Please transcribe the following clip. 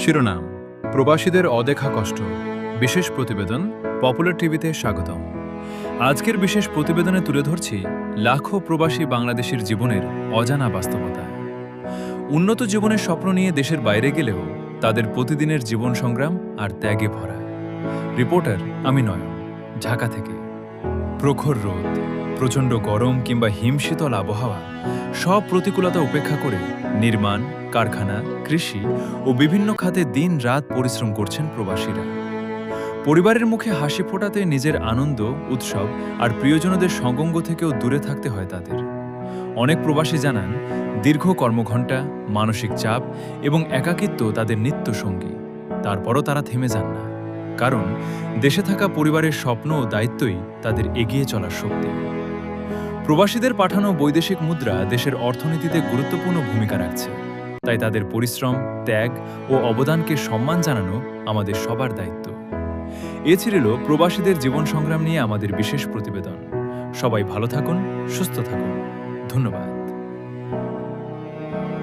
শিরোনাম: প্রবাসীদের অদেখা কষ্ট। বিশেষ প্রতিবেদন, পপুলার টিভিতে স্বাগতম। আজকের বিশেষ প্রতিবেদনে তুলে ধরছি লাখো প্রবাসী বাংলাদেশের জীবনের অজানা বাস্তবতা। উন্নত জীবনের স্বপ্ন নিয়ে দেশের বাইরে গেলেও তাদের প্রতিদিনের জীবন সংগ্রাম আর ত্যাগে ভরা। রিপোর্টার আমি নয়ন, ঢাকা থেকে। প্রখর রোদ, প্রচণ্ড গরম কিংবা হিমশীতল আবহাওয়া সব প্রতিকূলতা উপেক্ষা করে নির্মাণ, কারখানা, কৃষি ও বিভিন্ন খাতে দিন রাত পরিশ্রম করছেন প্রবাসীরা। পরিবারের মুখে হাসি ফোটাতে নিজের আনন্দ, উৎসব আর প্রিয়জনদের সঙ্গ থেকেও দূরে থাকতে হয় তাদের। অনেক প্রবাসী জানান, দীর্ঘ কর্মঘণ্টা, মানসিক চাপ এবং একাকিত্ব তাদের নিত্য সঙ্গী। তারপরও তারা থেমে যান না, কারণ দেশে থাকা পরিবারের স্বপ্ন ও দায়িত্বই তাদের এগিয়ে চলার শক্তি। প্রবাসীদের পাঠানো বৈদেশিক মুদ্রা দেশের অর্থনীতিতে গুরুত্বপূর্ণ ভূমিকা রাখছে, তাই তাদের পরিশ্রম, ত্যাগ ও অবদানকে সম্মান জানানো আমাদের সবার দায়িত্ব। এ ছিল প্রবাসীদের জীবন সংগ্রাম নিয়ে আমাদের বিশেষ প্রতিবেদন। সবাই ভালো থাকুন, সুস্থ থাকুন। ধন্যবাদ।